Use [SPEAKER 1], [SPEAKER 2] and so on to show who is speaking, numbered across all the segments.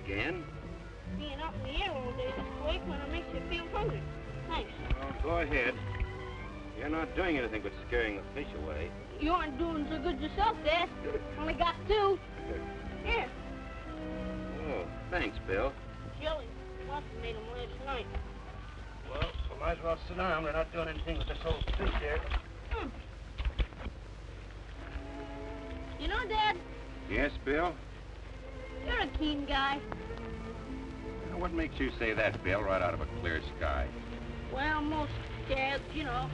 [SPEAKER 1] again.
[SPEAKER 2] Being up in the air all day this way kind of makes you feel hungry. Thanks.
[SPEAKER 1] Well, go ahead. You're not doing anything but scaring the fish away.
[SPEAKER 2] You aren't doing so good yourself, Dad. Only got 2. Here.
[SPEAKER 1] Oh, thanks, Bill.
[SPEAKER 2] Jelly. Watson made them last night.
[SPEAKER 1] Well, we might as well sit down. We're not doing anything with this old fish here.
[SPEAKER 2] You know, Dad,
[SPEAKER 1] Yes, Bill?
[SPEAKER 2] you're a keen guy.
[SPEAKER 1] Now, what makes you say that, Bill, right out of a clear sky?
[SPEAKER 2] Well, most dads, you know,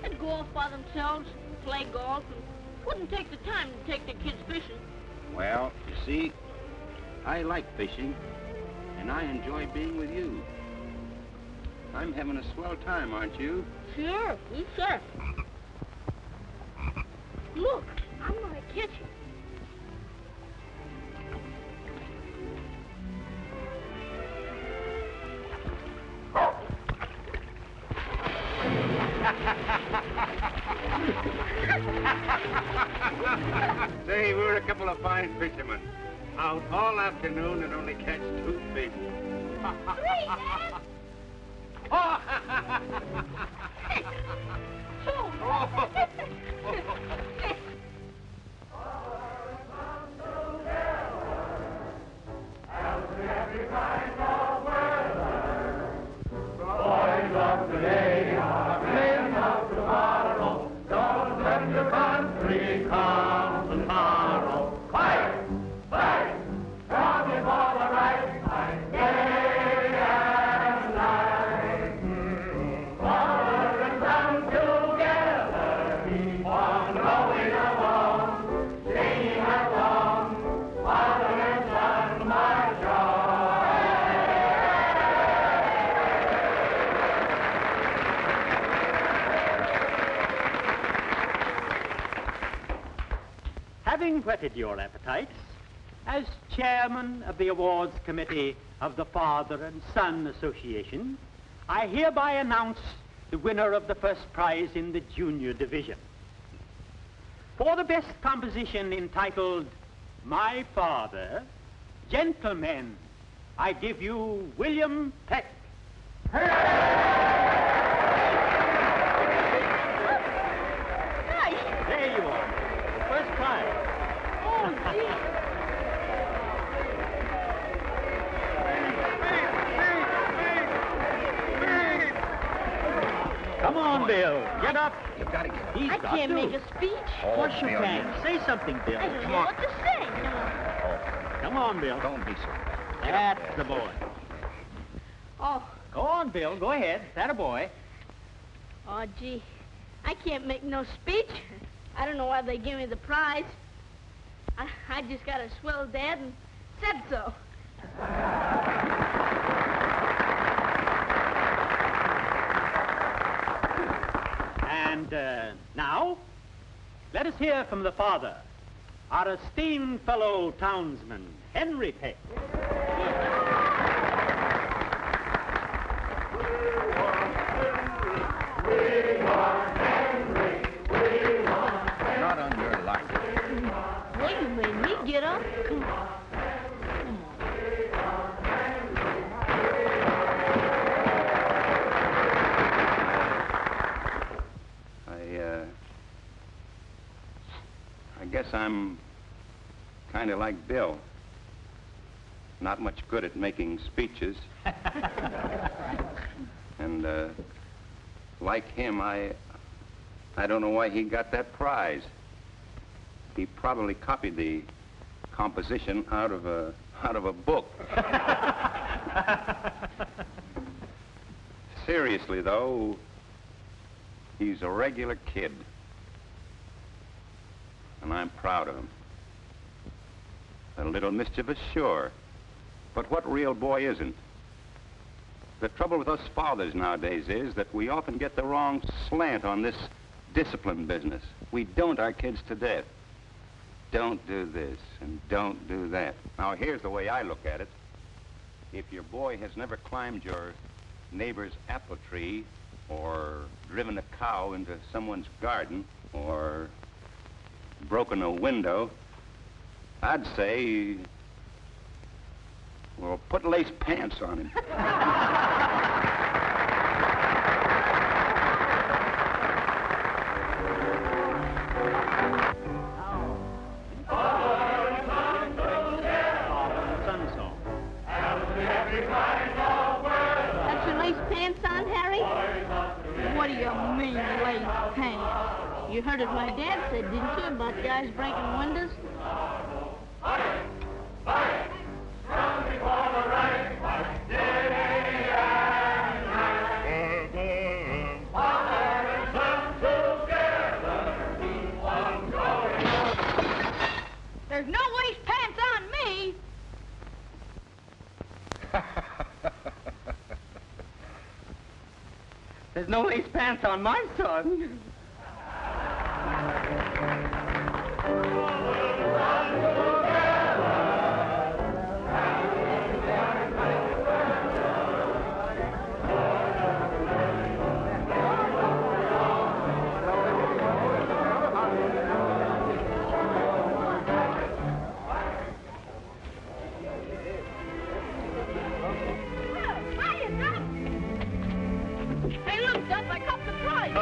[SPEAKER 2] they'd go off by themselves, play golf, and wouldn't take the time to take their kids fishing.
[SPEAKER 1] Well, you see, I like fishing, and I enjoy being with you. I'm having a swell time, aren't you?
[SPEAKER 2] Sure, you sure. Look, I'm gonna catch you.
[SPEAKER 1] Say, we're a couple of fine fishermen. Out all afternoon and only catch 2 fish.
[SPEAKER 2] 3, Dad!
[SPEAKER 1] Oh!
[SPEAKER 3] Boys of today are men of tomorrow. Don't let your country come tomorrow. Fight! Fight! Strong is all the right fight. Day and night. Forward and come together. Keep on going along. Singing along. Father and son march on.
[SPEAKER 4] Having whetted your appetites, as chairman of the awards committee of the Father and Son Association, I hereby announce the winner of the first prize in the junior division. For the best composition entitled My Father, gentlemen, I give you William Peck.
[SPEAKER 2] Nice.
[SPEAKER 4] There you are, the first prize.
[SPEAKER 2] Oh, gee.
[SPEAKER 4] Come on, Bill, get up.
[SPEAKER 1] You gotta get
[SPEAKER 4] He's
[SPEAKER 2] I
[SPEAKER 4] got
[SPEAKER 2] can't
[SPEAKER 4] to.
[SPEAKER 2] make a speech.
[SPEAKER 4] Of course you
[SPEAKER 1] Bill,
[SPEAKER 4] can. Say something, Bill.
[SPEAKER 2] I don't
[SPEAKER 4] Come
[SPEAKER 2] know
[SPEAKER 4] on.
[SPEAKER 2] what to say.
[SPEAKER 4] Come on, Bill.
[SPEAKER 1] Don't be so bad.
[SPEAKER 4] That's the boy.
[SPEAKER 2] Oh,
[SPEAKER 4] Go on, Bill. Go ahead. That a boy.
[SPEAKER 2] oh, gee. I can't make no speech. I don't know why they give me the prize. I just got a swell dad and said so.
[SPEAKER 4] And now, let us hear from the father, our esteemed fellow townsman, Henry Peck.
[SPEAKER 1] Not on your life.
[SPEAKER 2] Well, you made me get up. Come on.
[SPEAKER 1] I guess I'm kind of like Bill. Not much good at making speeches. And like him, I don't know why he got that prize. He probably copied the composition out of a book. Seriously, though, he's a regular kid. And I'm proud of him. A little mischievous, sure. But what real boy isn't? The trouble with us fathers nowadays is that we often get the wrong slant on this discipline business. We don't our kids to death. Don't do this and don't do that. Now, here's the way I look at it. If your boy has never climbed your neighbor's apple tree or driven a cow into someone's garden or broken a window, I'd say Well, put lace pants on him.
[SPEAKER 2] That's your lace pants on, Harry? What do you mean, lace pants? You heard what my dad said, didn't you, about guys breaking windows? There's no lace pants on me!
[SPEAKER 4] There's no lace pants on my son.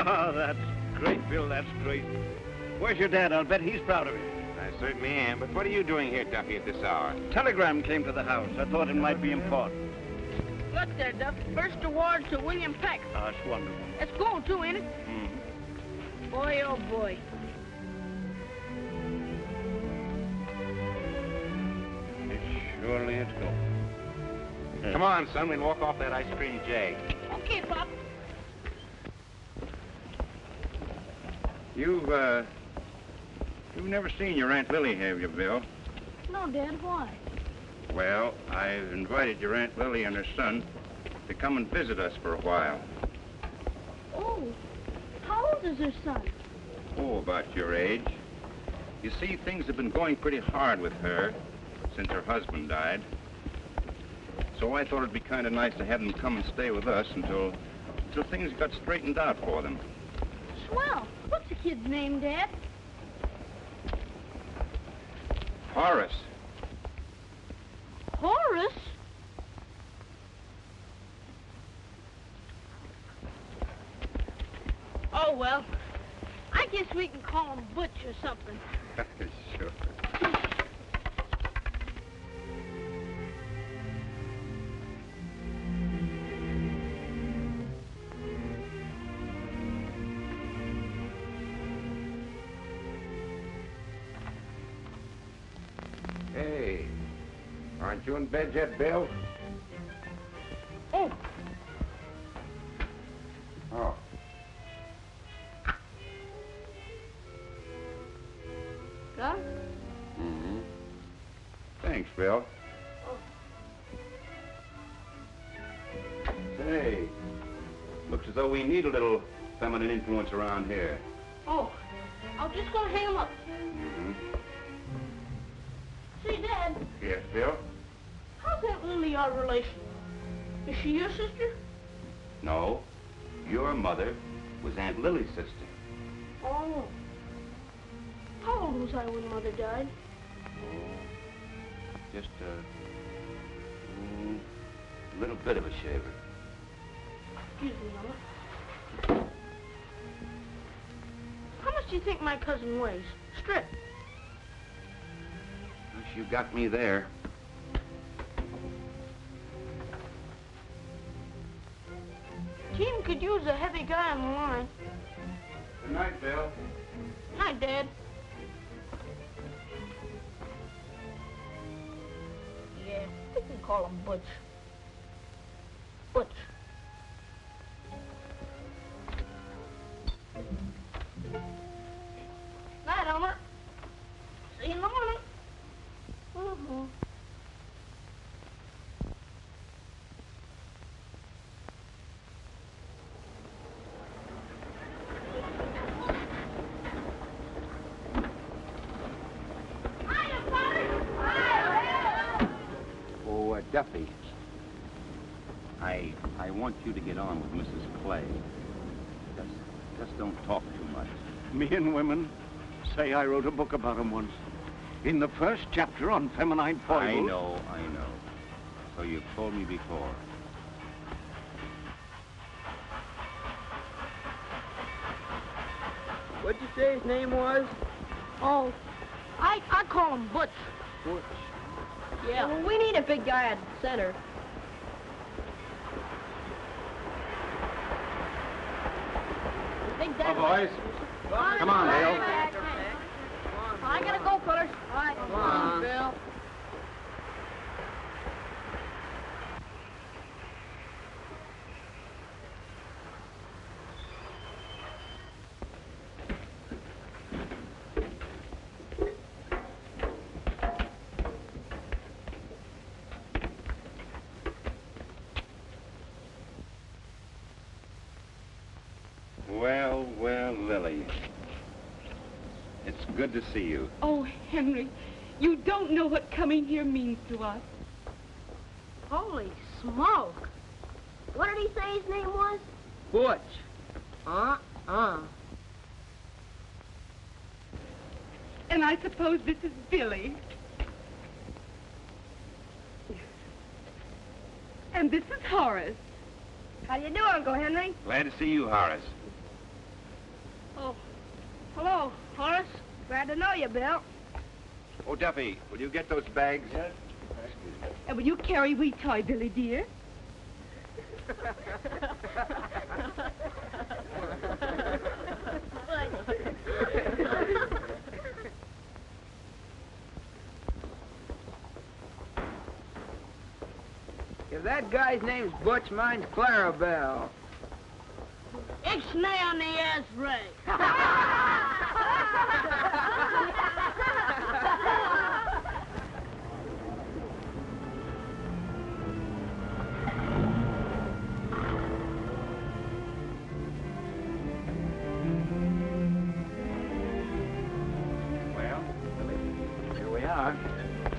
[SPEAKER 5] Oh, that's great, Bill, that's great. Where's your dad? I'll bet he's proud of you.
[SPEAKER 1] I certainly am, but what are you doing here, Duffy, at this hour?
[SPEAKER 5] Telegram came to the house. I thought it might be important.
[SPEAKER 2] Look there, Duff. First award to William Peck.
[SPEAKER 5] Oh, that's wonderful.
[SPEAKER 2] That's gold, too, ain't it? Boy, oh, boy.
[SPEAKER 5] It surely is gold.
[SPEAKER 1] Come on, son, we'll walk off that ice cream jag.
[SPEAKER 2] Okay, Pop.
[SPEAKER 5] You've never seen your Aunt Lily, have you, Bill?
[SPEAKER 2] No, Dad, why?
[SPEAKER 5] Well, I've invited your Aunt Lily and her son to come and visit us for a while.
[SPEAKER 2] Oh, how old is her son?
[SPEAKER 5] Oh, about your age. You see, things have been going pretty hard with her since her husband died. So I thought it'd be kind of nice to have them come and stay with us until things got straightened out for them.
[SPEAKER 2] Swell. What's the kid's name, Dad?
[SPEAKER 5] Horace.
[SPEAKER 2] Horace? Oh, well, I guess we can call him Butch or something.
[SPEAKER 1] Sure. Hey, aren't you in bed yet, Bill?
[SPEAKER 2] Oh.
[SPEAKER 1] Oh.
[SPEAKER 2] Huh?
[SPEAKER 1] Mm-hmm. Thanks, Bill. Say, looks as though we need a little feminine influence around here.
[SPEAKER 2] Oh, I was just gonna hang him up.
[SPEAKER 1] Mm-hmm.
[SPEAKER 2] Say, Dad,
[SPEAKER 1] Yes, Bill?
[SPEAKER 2] how's Aunt Lily our relation? Is she your sister?
[SPEAKER 1] No. Your mother was Aunt Lily's sister.
[SPEAKER 2] Oh. How old was I when Mother died?
[SPEAKER 1] Just a little bit of a shaver.
[SPEAKER 2] Excuse me, Mama. How much do you think my cousin weighs? Strip.
[SPEAKER 1] You got me there.
[SPEAKER 2] Team could use a heavy guy on the line.
[SPEAKER 1] Good night, Bill.
[SPEAKER 2] Night, Dad. Yeah, we can call him Butch. Butch. Night, Elmer. See you in the morning. Mm-hmm.
[SPEAKER 1] Oh, Duffy. I want you to get on with Mrs. Clay. Just don't talk too much.
[SPEAKER 5] Me and women say I wrote a book about 'em once. In the first chapter on feminine foibles.
[SPEAKER 1] I know. So you've told me before.
[SPEAKER 6] What'd you say his name was?
[SPEAKER 2] Oh, I call him Butch.
[SPEAKER 6] Butch.
[SPEAKER 2] Yeah.
[SPEAKER 7] Well, we need a big guy at the center.
[SPEAKER 2] Big
[SPEAKER 1] Oh, boys. Come on, Bill.
[SPEAKER 2] I gotta go, fellas. All right.
[SPEAKER 6] Come on,
[SPEAKER 2] Bill.
[SPEAKER 1] Well, well, Lily. It's good to see you.
[SPEAKER 8] Oh, Henry, you don't know what coming here means to us.
[SPEAKER 2] Holy smoke.
[SPEAKER 7] What did he say his name was?
[SPEAKER 6] Butch.
[SPEAKER 8] And I suppose this is Billy. And this is Horace.
[SPEAKER 7] How do you do, Uncle Henry?
[SPEAKER 1] Glad to see you, Horace.
[SPEAKER 2] Oh, hello, Horace.
[SPEAKER 7] Glad to know you, Bill.
[SPEAKER 1] Oh, Duffy, will you get those bags? Yes.
[SPEAKER 8] And will you carry wee toy, Billy dear?
[SPEAKER 6] If that guy's name's Butch, mine's Clarabelle.
[SPEAKER 2] Ixnay on the ass ray.
[SPEAKER 1] Well, Lily, here we are.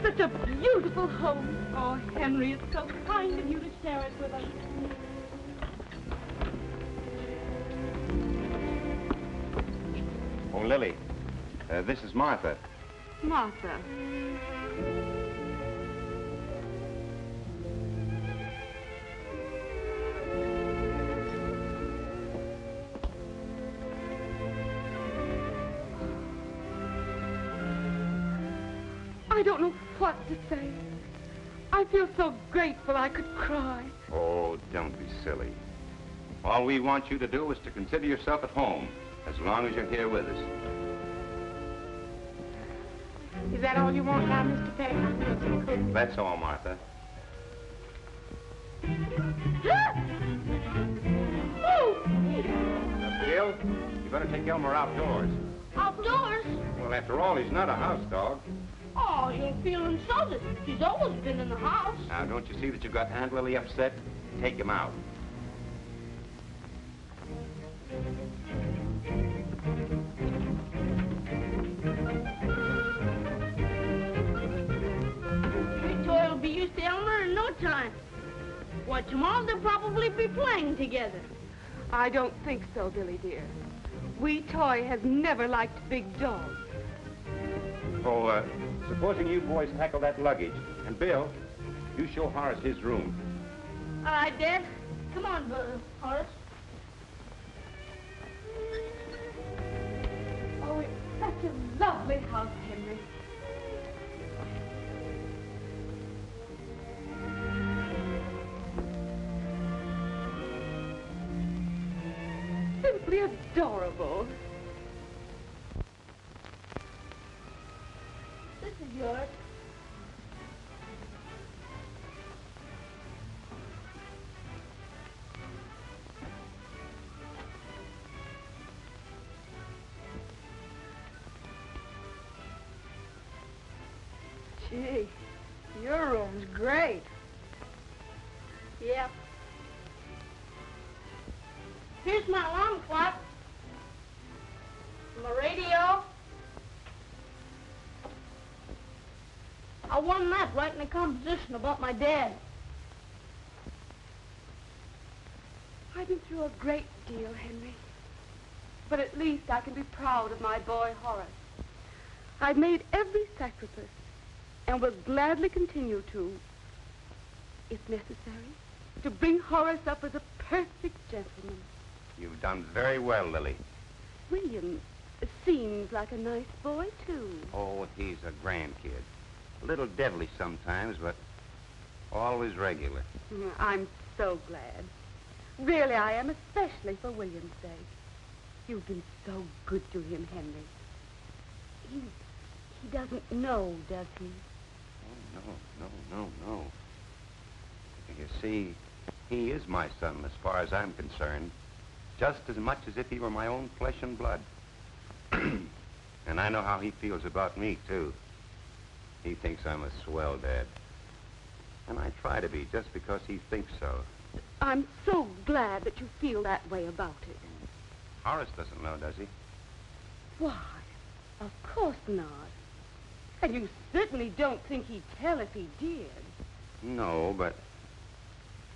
[SPEAKER 8] Such a beautiful home. Oh, Henry, it's so kind of you to share it with us.
[SPEAKER 1] Oh, Lily, this is Martha.
[SPEAKER 8] Martha. I don't know what to say. I feel so grateful I could cry.
[SPEAKER 1] Oh, don't be silly. All we want you to do is to consider yourself at home, as long as you're here with us.
[SPEAKER 8] Is that all you want now, Mr. Peck? I feel so cool.
[SPEAKER 1] That's all, Martha. Bill, you better take Elmer outdoors.
[SPEAKER 2] Outdoors?
[SPEAKER 1] Well, after all, he's not a house dog.
[SPEAKER 2] Oh, you'll feel insulted. He's always been in the house.
[SPEAKER 1] Now, don't you see that you got Aunt Lily upset? Take him out.
[SPEAKER 2] Your toy will be used to Elmer in no time. Why, tomorrow they'll probably be playing together.
[SPEAKER 8] I don't think so, Billy dear. Wee Toy has never liked big dogs.
[SPEAKER 1] Oh, supposing you boys tackle that luggage. And Bill, you show Horace his room.
[SPEAKER 2] All right, Dad. Come on, Horace.
[SPEAKER 8] Oh, it's such a lovely house, Henry. Simply adorable.
[SPEAKER 2] This is yours.
[SPEAKER 7] Gee, your room's great.
[SPEAKER 2] Yeah. Here's my alarm clock. My radio. I won that right in the composition about my dad.
[SPEAKER 8] I've been through a great deal, Henry. But at least I can be proud of my boy, Horace. I've made every sacrifice and will gladly continue to if necessary, to bring Horace up as a perfect gentleman.
[SPEAKER 1] You've done very well, Lily.
[SPEAKER 8] William seems like a nice boy, too.
[SPEAKER 1] Oh, he's a grand kid. A little devilish sometimes, but always regular.
[SPEAKER 8] I'm so glad. Really, I am, especially for William's sake. You've been so good to him, Henry. He doesn't know, does he?
[SPEAKER 1] Oh, no. You see, he is my son as far as I'm concerned, just as much as if he were my own flesh and blood. And I know how he feels about me, too. He thinks I'm a swell dad. And I try to be, just because he thinks so.
[SPEAKER 8] I'm so glad that you feel that way about it.
[SPEAKER 1] Horace doesn't know, does he?
[SPEAKER 8] Why, of course not. And you certainly don't think he'd tell if he did.
[SPEAKER 1] No, but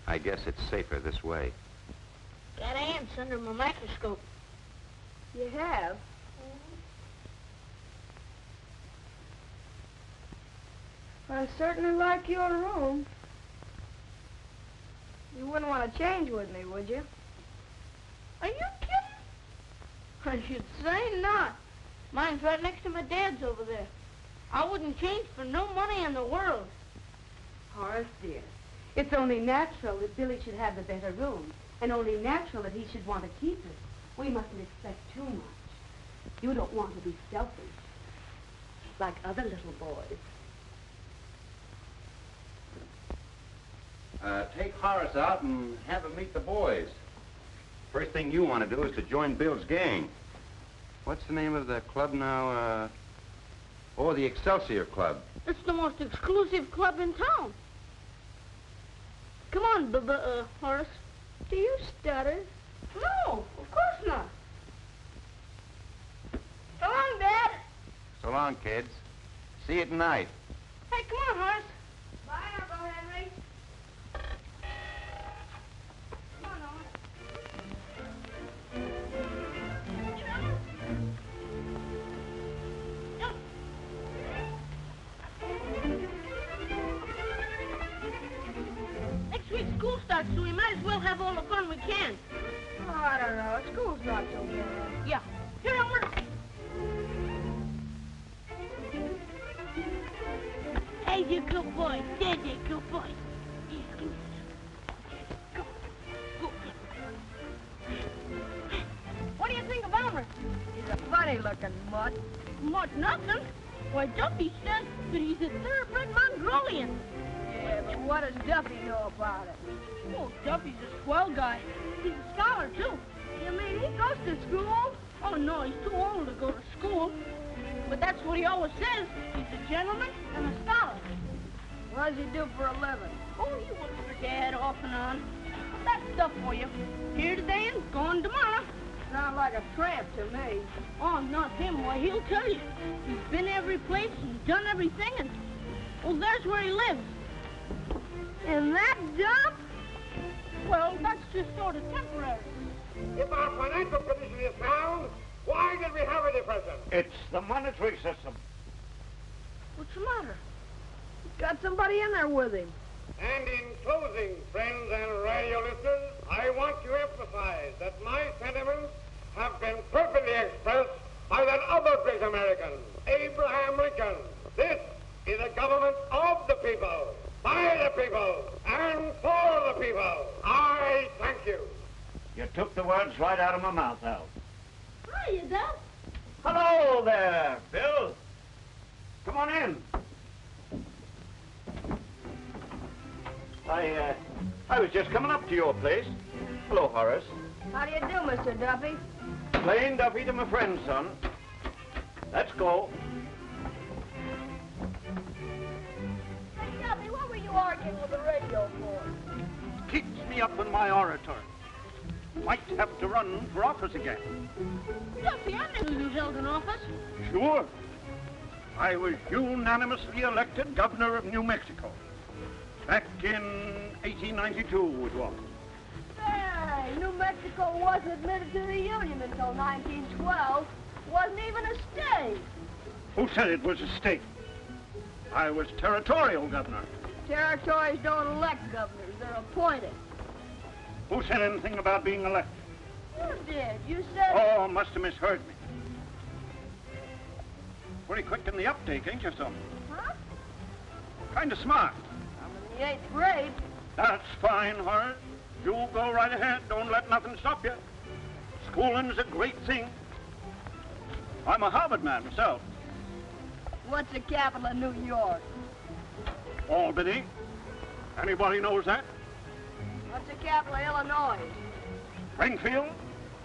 [SPEAKER 1] I guess it's safer this way.
[SPEAKER 2] Got ants under my microscope.
[SPEAKER 7] You have? I certainly like your room. You wouldn't want to change with me, would you?
[SPEAKER 2] Are you kidding? I should say not. Mine's right next to my dad's over there. I wouldn't change for no money in the world.
[SPEAKER 8] Horace, dear, it's only natural that Billy should have the better room, and only natural that he should want to keep it. We mustn't expect too much. You don't want to be selfish, like other little boys.
[SPEAKER 1] Take Horace out and have him meet the boys. First thing you want to do is to join Bill's gang. What's the name of the club now? Oh, the Excelsior Club.
[SPEAKER 2] It's the most exclusive club in town. Come on, Horace.
[SPEAKER 7] Do you stutter?
[SPEAKER 2] No, of course not. So long, Dad.
[SPEAKER 1] So long, kids. See you tonight.
[SPEAKER 2] Hey, come on, Horace.
[SPEAKER 7] Bye, Uncle Henry.
[SPEAKER 2] Come on, Horace. Next week school starts, so we might as well have all the fun we can.
[SPEAKER 7] Oh, I don't know. School's not so bad.
[SPEAKER 2] Yeah. Here, Elmer. Hey, you good boy. There, good boy. Yeah, come here. Go. Go. What do you think of Elmer?
[SPEAKER 7] He's a funny-looking mutt.
[SPEAKER 2] Mutt nothing. Why, Duffy says that he's a thoroughbred Mongolian.
[SPEAKER 7] Yeah, but what does Duffy know about it?
[SPEAKER 2] Oh, Duffy's a swell guy. He's a scholar, too.
[SPEAKER 7] You mean he goes to school?
[SPEAKER 2] Oh, no, he's too old to go to school. But that's what he always says. He's a gentleman and a scholar.
[SPEAKER 7] What does he do for a living?
[SPEAKER 2] Oh, he works for Dad off and on. That's stuff for you. Here today and gone tomorrow.
[SPEAKER 7] Sounds like a tramp to me.
[SPEAKER 2] Oh, not him. Why, he'll tell you. He's been every place and done everything, and, well, there's where he lives.
[SPEAKER 7] In that dump?
[SPEAKER 2] Well, that's just sort of temporary.
[SPEAKER 3] If our financial condition is sound, why did we have a depression?
[SPEAKER 9] It's the monetary system.
[SPEAKER 2] What's the matter?
[SPEAKER 7] He's got somebody in there with him.
[SPEAKER 3] And in closing, friends and radio listeners, I want to emphasize that my sentiments have been perfectly expressed by that other great American, Abraham Lincoln. This is a government of the people, by the people, and for the people. I thank you.
[SPEAKER 9] You took the words right out of my mouth, Al.
[SPEAKER 2] Hiya, Dad.
[SPEAKER 9] Hello there, Bill. Come on in. I was just coming up to your place. Hello, Horace.
[SPEAKER 7] How do you do, Mr. Duffy?
[SPEAKER 9] Plain Duffy to my friend, son. Let's go.
[SPEAKER 7] Hey, Duffy, what were you arguing with the radio for?
[SPEAKER 9] Keeps me up in my oratory. Might have to run for office again.
[SPEAKER 2] Duffy, I never knew you held an office.
[SPEAKER 9] Sure. I was unanimously elected governor of New Mexico. Back in 1892 it was.
[SPEAKER 7] Hey, New Mexico wasn't admitted to the Union until 1912. Wasn't even a state.
[SPEAKER 9] Who said it was a state? I was territorial governor.
[SPEAKER 7] Territories don't elect governors. They're appointed.
[SPEAKER 9] Who said anything about being elected?
[SPEAKER 7] You did. You said...
[SPEAKER 9] Oh, must have misheard me. Pretty quick in the uptake, ain't you, son?
[SPEAKER 7] Huh?
[SPEAKER 9] Kind of smart.
[SPEAKER 7] I'm in the 8th grade.
[SPEAKER 9] That's fine, Horace. You go right ahead. Don't let nothing stop you. Schooling's a great thing. I'm a Harvard man myself.
[SPEAKER 7] What's the capital of New York?
[SPEAKER 9] Albany. Anybody knows that?
[SPEAKER 7] What's the capital of Illinois?
[SPEAKER 9] Springfield.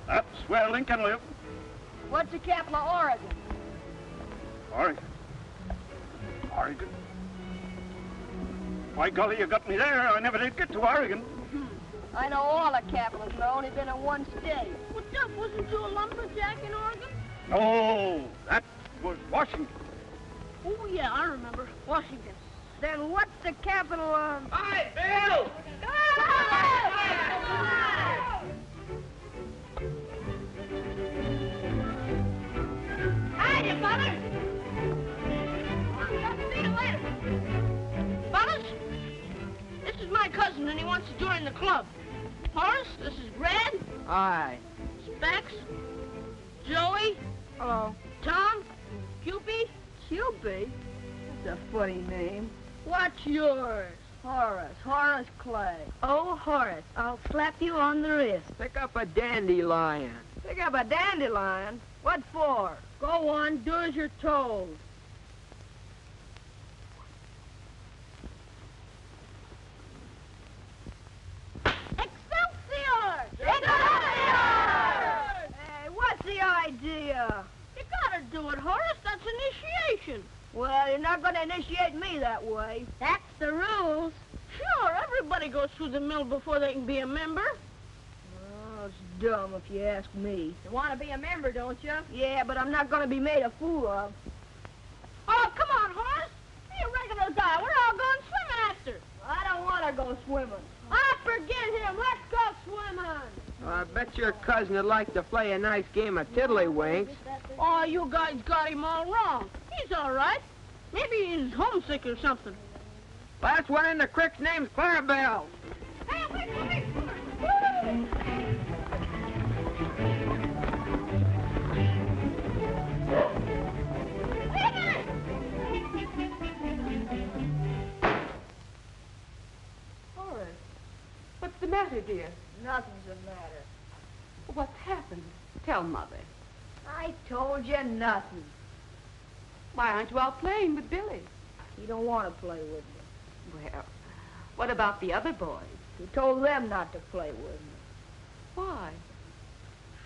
[SPEAKER 9] That's where Lincoln lived.
[SPEAKER 7] What's the capital of Oregon?
[SPEAKER 9] Oregon. Oregon? By golly, you got me there. I never did get to Oregon.
[SPEAKER 7] I know all the capitals, but I've only been in one state.
[SPEAKER 2] What's up? Wasn't you a lumberjack in Oregon?
[SPEAKER 9] No, that was Washington.
[SPEAKER 2] Oh, yeah, I remember. Washington.
[SPEAKER 7] Then what's the capital of...
[SPEAKER 6] Hi, Bill!
[SPEAKER 2] Hiya, Butters. I'll see you later. Butters, this is my cousin, and he wants to join the club. Horace, this is Brad.
[SPEAKER 6] Hi.
[SPEAKER 2] Specs. Joey.
[SPEAKER 7] Hello.
[SPEAKER 2] Tom. Cupid.
[SPEAKER 7] Cupid? That's a funny name.
[SPEAKER 2] What's yours?
[SPEAKER 7] Horace Clay.
[SPEAKER 2] Oh, Horace, I'll slap you on the wrist.
[SPEAKER 6] Pick up a dandelion.
[SPEAKER 7] Pick up a dandelion? What for?
[SPEAKER 2] Go on, do as you're told. Excelsior!
[SPEAKER 7] Excelsior! Hey, what's the idea?
[SPEAKER 2] You gotta do it, Horace. That's initiation.
[SPEAKER 7] Well, you're not going to initiate me that way.
[SPEAKER 2] That's the rules. Sure, everybody goes through the mill before they can be a member.
[SPEAKER 7] Oh, it's dumb if you ask me.
[SPEAKER 2] You want to be a member, don't you?
[SPEAKER 7] Yeah, but I'm not going to be made a fool of.
[SPEAKER 2] Oh, come on, Horace. Be a regular guy. We're all going swimming after.
[SPEAKER 7] I don't want to go swimming.
[SPEAKER 2] Ah, forget him. Let's go swimming.
[SPEAKER 6] I bet your cousin would like to play a nice game of tiddlywinks.
[SPEAKER 2] Oh, you guys got him all wrong. He's all right. Maybe he's homesick or something.
[SPEAKER 6] Last one in the creek's name's Clarabelle.
[SPEAKER 2] Hey, wait for me.
[SPEAKER 8] Horace, what's the matter, dear?
[SPEAKER 7] Nothing's the matter.
[SPEAKER 8] What's happened? Tell Mother.
[SPEAKER 7] I told you nothing.
[SPEAKER 8] Why aren't you out playing with Billy?
[SPEAKER 7] He don't want to play with me.
[SPEAKER 8] Well, what about the other boys?
[SPEAKER 7] He told them not to play with me.
[SPEAKER 8] Why?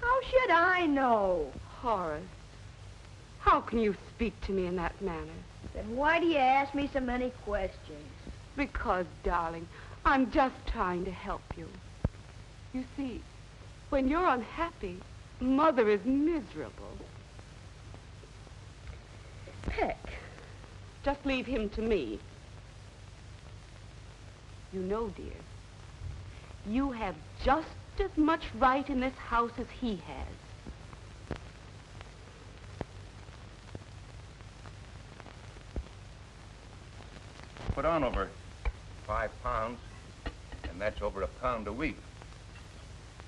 [SPEAKER 7] How should I know?
[SPEAKER 8] Horace, how can you speak to me in that manner?
[SPEAKER 7] Then why do you ask me so many questions?
[SPEAKER 8] Because, darling, I'm just trying to help you. You see, when you're unhappy, Mother is miserable. Peck, just leave him to me. You know, dear, you have just as much right in this house as he has.
[SPEAKER 5] Put on over 5 pounds, and that's over £1 a week.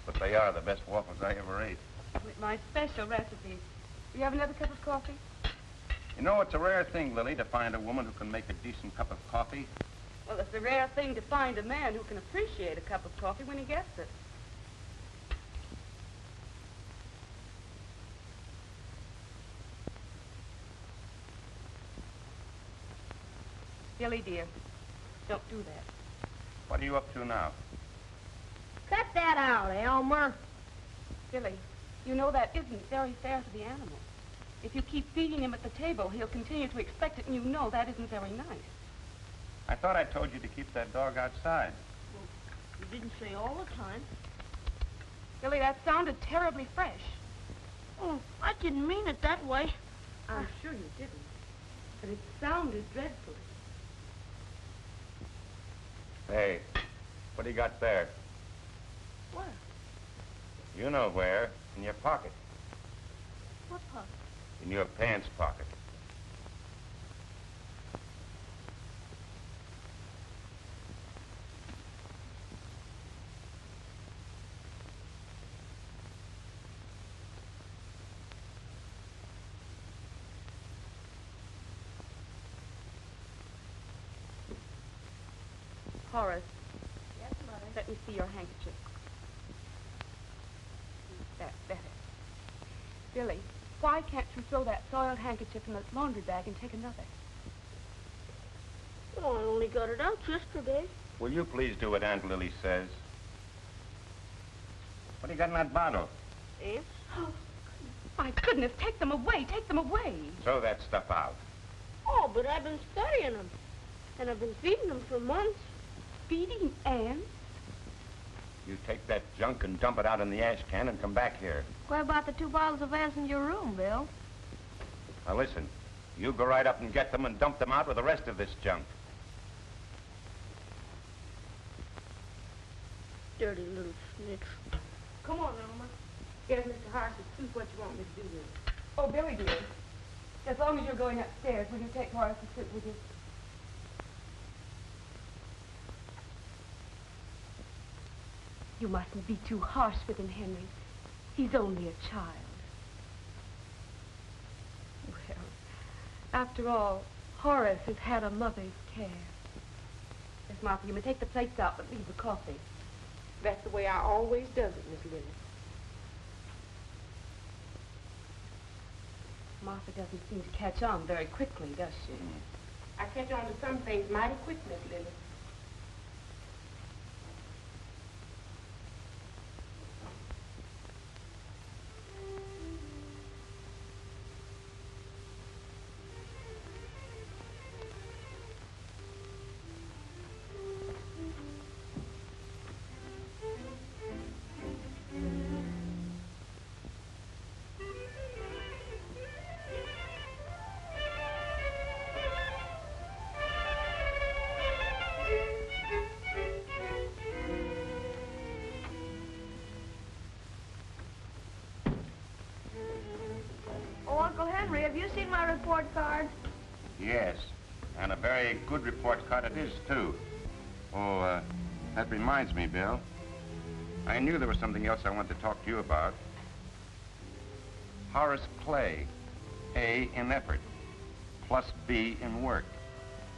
[SPEAKER 5] But they are the best waffles I ever ate.
[SPEAKER 8] With my special recipe. Do you have another cup of coffee?
[SPEAKER 5] You know, it's a rare thing, Lily, to find a woman who can make a decent cup of coffee.
[SPEAKER 8] Well, it's a rare thing to find a man who can appreciate a cup of coffee when he gets it. Billy, dear, don't do that.
[SPEAKER 5] What are you up to now?
[SPEAKER 7] Cut that out, Elmer.
[SPEAKER 8] Billy, you know that isn't very fair to the animal. If you keep feeding him at the table, he'll continue to expect it, and you know that isn't very nice.
[SPEAKER 5] I thought I told you to keep that dog outside.
[SPEAKER 2] Well, you didn't say all the time.
[SPEAKER 8] Billy, that sounded terribly fresh.
[SPEAKER 2] Oh, I didn't mean it that way.
[SPEAKER 8] I'm sure you didn't. But it sounded dreadfully.
[SPEAKER 5] Hey, what do you got there?
[SPEAKER 2] What?
[SPEAKER 5] You know where. In your pocket.
[SPEAKER 2] What pocket?
[SPEAKER 5] In your pants pocket.
[SPEAKER 8] Horace,
[SPEAKER 2] Yes, Mother.
[SPEAKER 8] let me see your handkerchief. That's better. Billy, why can't you throw that soiled handkerchief in the laundry bag and take another?
[SPEAKER 2] Oh, I only got it out yesterday.
[SPEAKER 1] Will you please do what Aunt Lily says? What do you got in that bottle?
[SPEAKER 2] Ants?
[SPEAKER 8] Oh, my goodness, take them away, take them away.
[SPEAKER 1] Throw that stuff out.
[SPEAKER 2] Oh, but I've been studying them. And I've been feeding them for months.
[SPEAKER 8] Feeding ants?
[SPEAKER 1] You take that junk and dump it out in the ash can and come back here.
[SPEAKER 7] What about the 2 bottles of ants in your room, Bill?
[SPEAKER 1] Now listen, you go right up and get them and dump them out with the rest of this junk.
[SPEAKER 2] Dirty little snitch.
[SPEAKER 8] Come on, Elma. Here's Mr. Harris's soup. What you want me to do with it? Oh, Billy, dear. As long as you're going upstairs, will you take Horace's soup with you? You mustn't be too harsh with him, Henry. He's only a child. Well, after all, Horace has had a mother's care. Miss Martha, you may take the plates out, but leave the coffee. That's the way I always does it, Miss Lily. Martha doesn't seem to catch on very quickly, does she? I catch on to some things mighty quick, Miss Lily.
[SPEAKER 7] Uncle Henry, have you seen my report card?
[SPEAKER 1] Yes, and a very good report card it is, too. Oh, that reminds me, Bill. I knew there was something else I wanted to talk to you about. Horace Clay, A in effort, plus B in work,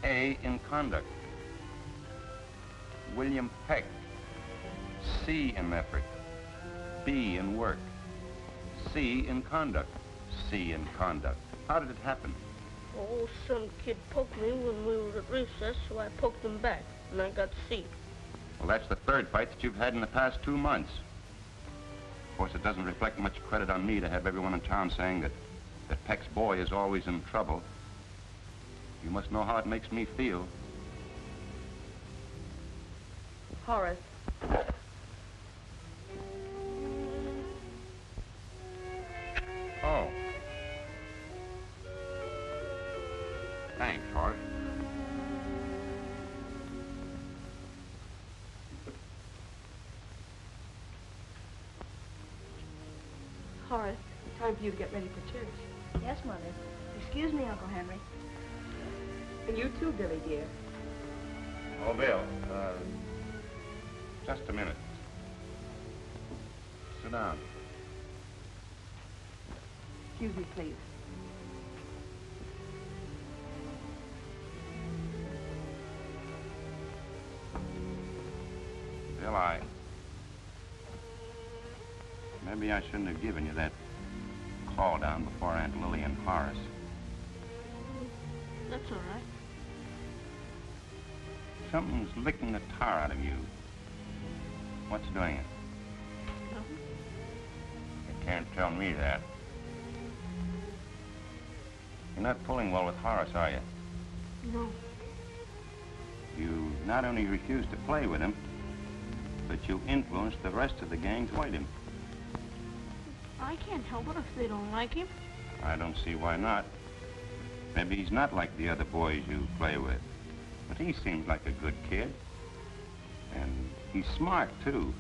[SPEAKER 1] A in conduct. William Peck, C in effort, B in work, C in conduct, C in conduct. How did it happen?
[SPEAKER 2] Oh, some kid poked me when we were at recess, so I poked him back, and I got C.
[SPEAKER 1] Well, that's the third fight that you've had in the past 2 months. Of course, it doesn't reflect much credit on me to have everyone in town saying that Peck's boy is always in trouble. You must know how it makes me feel.
[SPEAKER 8] Horace.
[SPEAKER 1] Oh. Thanks, Horace.
[SPEAKER 8] Horace, it's time for you to get ready for church.
[SPEAKER 7] Yes, Mother. Excuse me, Uncle Henry.
[SPEAKER 8] And you too, Billy, dear.
[SPEAKER 1] Oh, Bill, just a minute. Sit down.
[SPEAKER 8] Excuse me, please.
[SPEAKER 1] Bill, maybe I shouldn't have given you that call down before Aunt Lily and Horace.
[SPEAKER 2] That's all right.
[SPEAKER 1] Something's licking the tar out of you. What's doing it?
[SPEAKER 2] Nothing.
[SPEAKER 1] You can't tell me that. You're not pulling well with Horace, are you?
[SPEAKER 2] No.
[SPEAKER 1] You not only refuse to play with him, but you influence the rest of the gang to fight him.
[SPEAKER 2] I can't help it if they don't like him.
[SPEAKER 1] I don't see why not. Maybe he's not like the other boys you play with. But he seems like a good kid. And he's smart, too.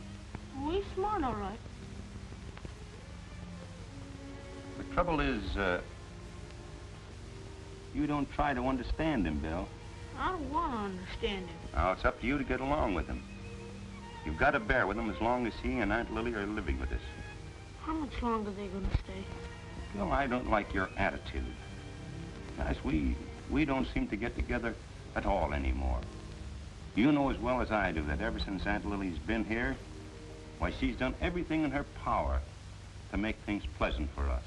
[SPEAKER 2] Oh, he's smart, all right.
[SPEAKER 1] The trouble is, you don't try to understand him, Bill.
[SPEAKER 2] I don't want to understand him.
[SPEAKER 1] Now, it's up to you to get along with him. You've got to bear with him as long as he and Aunt Lily are living with us.
[SPEAKER 2] How much longer are they going to stay?
[SPEAKER 1] Bill, I don't like your attitude. Guys, we don't seem to get together at all anymore. You know as well as I do that ever since Aunt Lily's been here, why, she's done everything in her power to make things pleasant for us.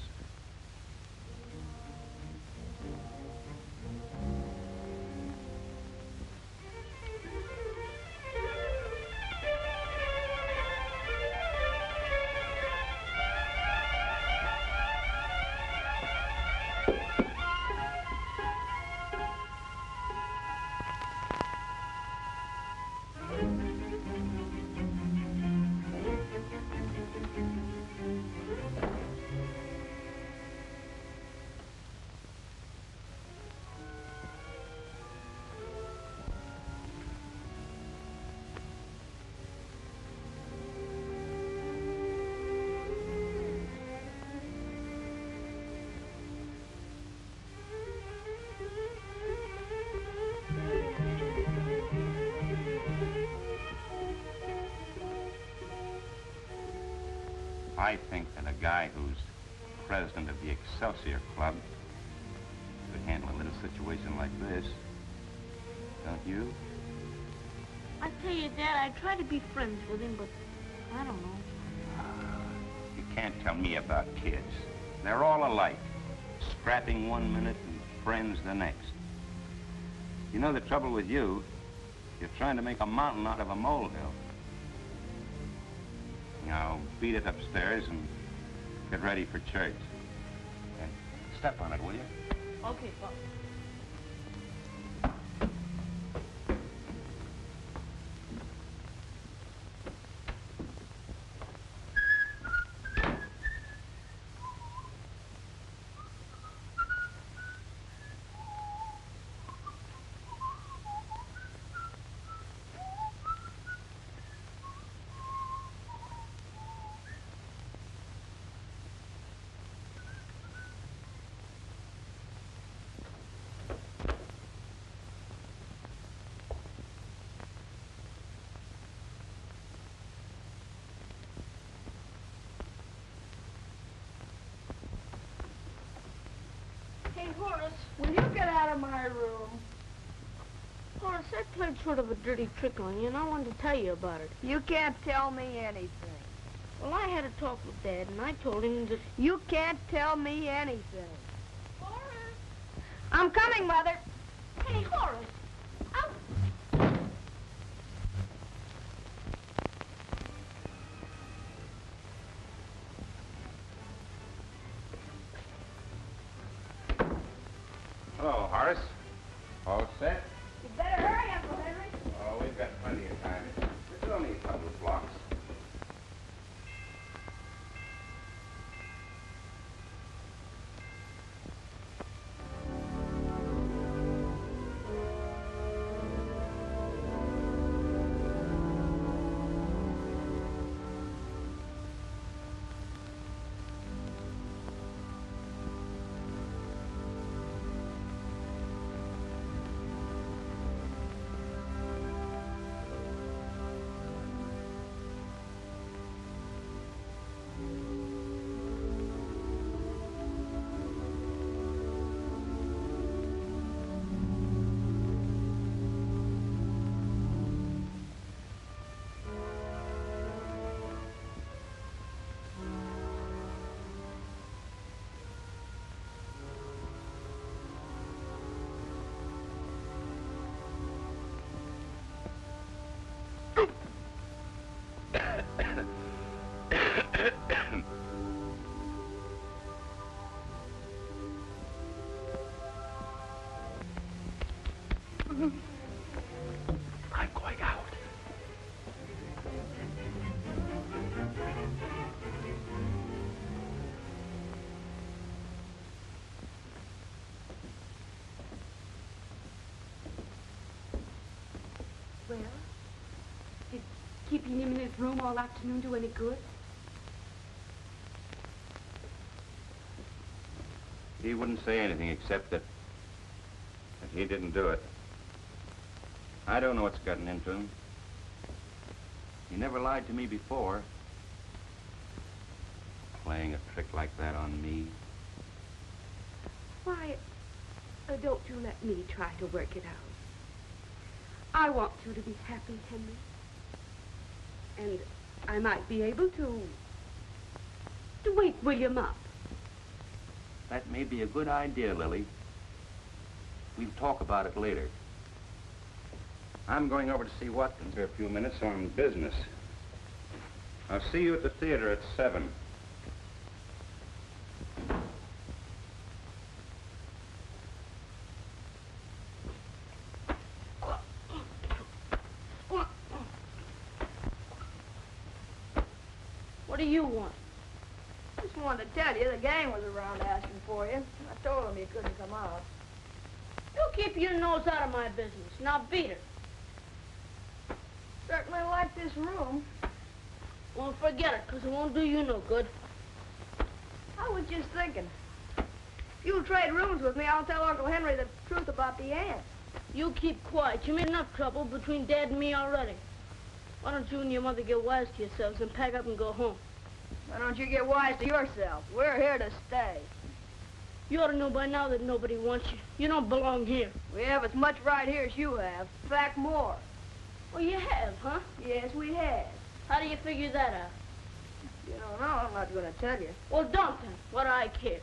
[SPEAKER 1] I think that a guy who's president of the Excelsior Club could handle a little situation like this. Don't you?
[SPEAKER 2] I tell you, Dad, I try to be friends with him, but I don't know.
[SPEAKER 1] You can't tell me about kids. They're all alike. Scrapping one minute and friends the next. You know the trouble with you? You're trying to make a mountain out of a molehill. Now, beat it upstairs and get ready for church. And step on it, will you?
[SPEAKER 2] Okay, Pop. Hey, Horace.
[SPEAKER 7] Will you get out of my room?
[SPEAKER 2] Horace, I played sort of a dirty trick on you, and I wanted to tell you about it.
[SPEAKER 7] You can't tell me anything.
[SPEAKER 2] Well, I had a talk with Dad, and I told him that...
[SPEAKER 7] You can't tell me anything.
[SPEAKER 2] Horace!
[SPEAKER 7] I'm coming, Mother.
[SPEAKER 2] Hey, Horace!
[SPEAKER 1] Hello, Horace. All set?
[SPEAKER 7] You better hurry, Uncle Henry.
[SPEAKER 1] Oh, we've got plenty of time. It's only a couple of blocks. I'm going out.
[SPEAKER 8] Well, did keeping him in his room all afternoon do any good?
[SPEAKER 1] He wouldn't say anything except that he didn't do it. I don't know what's gotten into him. He never lied to me before. Playing a trick like that on me.
[SPEAKER 8] Why, don't you let me try to work it out. I want you to be happy, Henry. And I might be able to wake William up.
[SPEAKER 10] That may be a good idea, Lily. We'll talk about it later.
[SPEAKER 1] I'm going over to see Watkins for a few minutes on business. I'll see you at the theater at 7.
[SPEAKER 2] What do you want?
[SPEAKER 7] Just wanted to tell you the gang was around asking for you. I told them you couldn't come out.
[SPEAKER 2] You keep your nose out of my business. Now beat it.
[SPEAKER 7] Certainly like this room.
[SPEAKER 2] Well, forget it, because it won't do you no good.
[SPEAKER 7] I was just thinking. If you'll trade rooms with me, I'll tell Uncle Henry the truth about the ant.
[SPEAKER 2] You keep quiet. You made enough trouble between Dad and me already. Why don't you and your mother get wise to yourselves and pack up and go home?
[SPEAKER 7] Why don't you get wise to yourself? We're here to stay.
[SPEAKER 2] You ought to know by now that nobody wants you. You don't belong here.
[SPEAKER 7] We have as much right here as you have. In fact, more.
[SPEAKER 2] Well, you have, huh?
[SPEAKER 7] Yes, we have.
[SPEAKER 2] How do you figure that out?
[SPEAKER 7] You don't know, I'm not going to tell you.
[SPEAKER 2] Well, don't then. What do I care?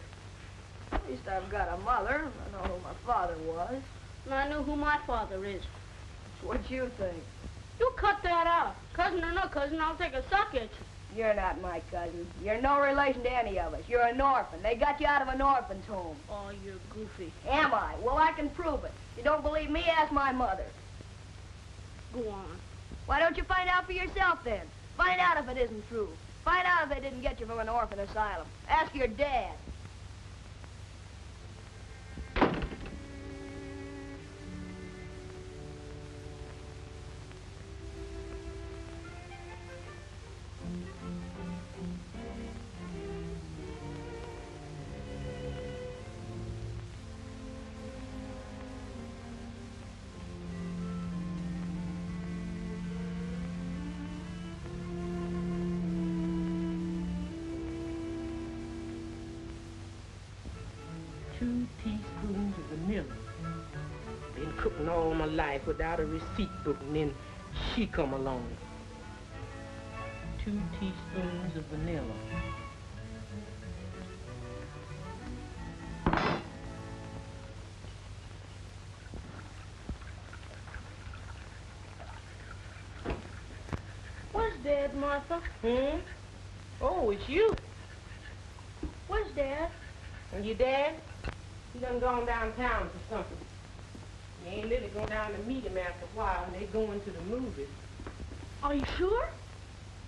[SPEAKER 7] At least I've got a mother. I know who my father was.
[SPEAKER 2] And I know who my father is.
[SPEAKER 7] It's what you think.
[SPEAKER 2] You cut that out. Cousin or no cousin, I'll take a suck at you.
[SPEAKER 7] You're not my cousin. You're no relation to any of us. You're an orphan. They got you out of an orphan's home.
[SPEAKER 2] Oh, you're goofy.
[SPEAKER 7] Am I? Well, I can prove it. You don't believe me? Ask my mother.
[SPEAKER 2] Go on.
[SPEAKER 7] Why don't you find out for yourself, then? Find out if it isn't true. Find out if they didn't get you from an orphan asylum. Ask your dad.
[SPEAKER 11] Teaspoons of vanilla. Been cooking all my life without a receipt book, and then she come along. 2 teaspoons of vanilla.
[SPEAKER 2] Where's Dad, Martha?
[SPEAKER 11] Oh, it's you.
[SPEAKER 2] Where's Dad?
[SPEAKER 11] And your dad? He done gone downtown for something. You ain't really going down to meet him after a while, and they going to the movies.
[SPEAKER 2] Are you sure?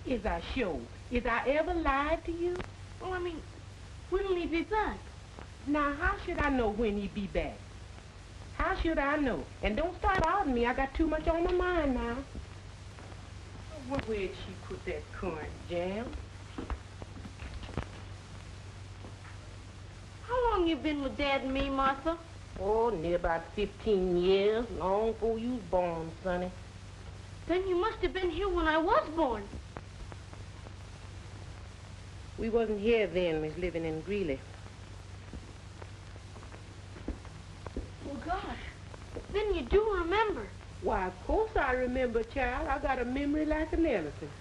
[SPEAKER 11] Is I sure? Is I ever lied to you?
[SPEAKER 2] Well, I mean, when'll he be back?
[SPEAKER 11] Now, how should I know when he be back? How should I know? And don't start bothering me. I got too much on my mind now. Where'd she put that currant jam?
[SPEAKER 2] How long you been with Dad and me, Martha?
[SPEAKER 11] Oh, near about 15 years, long before you was born, sonny.
[SPEAKER 2] Then you must have been here when I was born.
[SPEAKER 11] We wasn't here then. We was living in Greeley.
[SPEAKER 2] Oh, gosh. Then you do remember.
[SPEAKER 11] Why, of course I remember, child. I got a memory like an elephant.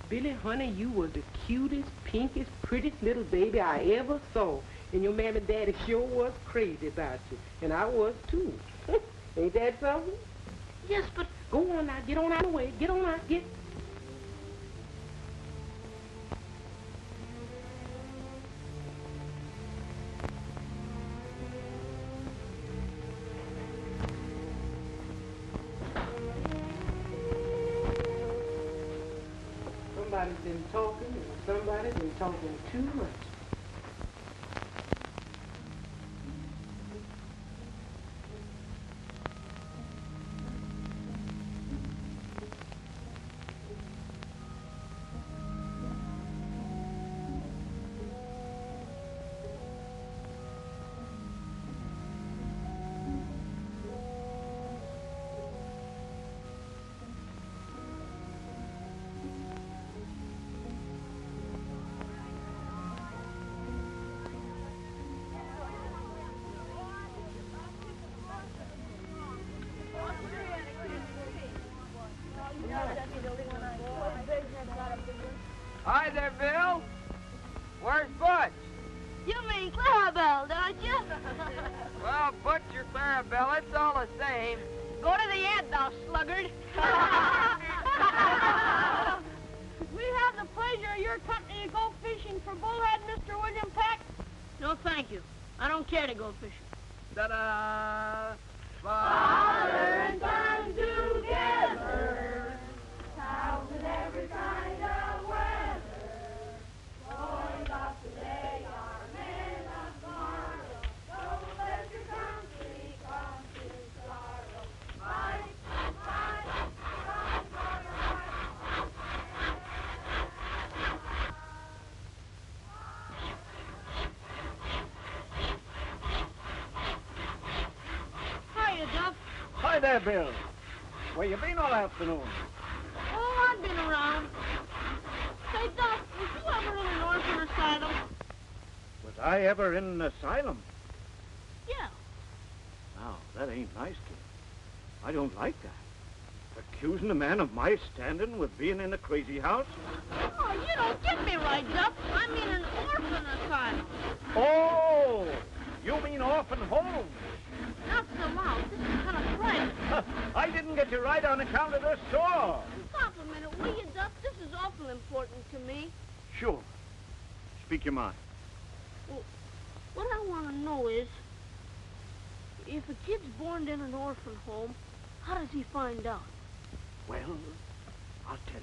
[SPEAKER 11] Billy, honey, you was the cutest, pinkest, prettiest little baby I ever saw. And your mammy and daddy sure was crazy about you. And I was, too. Ain't that something?
[SPEAKER 2] Yes, but...
[SPEAKER 11] Go on now. Get on out of the way. Get on out. Get... Somebody's been talking, and somebody's been talking too much.
[SPEAKER 6] Bill. Where's Butch?
[SPEAKER 2] You mean Clarabelle, don't you?
[SPEAKER 6] Well, Butch or Clarabelle, it's all the same.
[SPEAKER 2] Go to the end, thou sluggard. We have the pleasure of your company to go fishing for bullhead, Mr. William Peck. No, thank you. I don't care to go fishing.
[SPEAKER 6] Ta-da!
[SPEAKER 2] Father and son together, cows in every kind of weather. Boys of today are men of tomorrow. Don't let your country come to sorrow. Fight, fight, fight, fight, fight. Hiya, Duff.
[SPEAKER 9] Hi there, Bill. Where you been all afternoon?
[SPEAKER 2] Oh, I've been around. Say, Duff, was you ever in an orphan asylum?
[SPEAKER 9] Was I ever in an asylum?
[SPEAKER 2] Yeah.
[SPEAKER 9] Now, that ain't nice, kid. I don't like that. Accusing a man of my standing with being in a crazy house?
[SPEAKER 2] Oh, you don't get me right, Duff. I mean an orphan asylum.
[SPEAKER 9] Oh! You mean orphan home?
[SPEAKER 2] Not so loud. This is kind of private.
[SPEAKER 9] I didn't get you right on account of the store.
[SPEAKER 2] Stop a minute, will you, Duff? This is awful important to me.
[SPEAKER 9] Sure. Speak your mind.
[SPEAKER 2] Well, what I want to know is, if a kid's born in an orphan home, how does he find out?
[SPEAKER 9] Well, I'll tell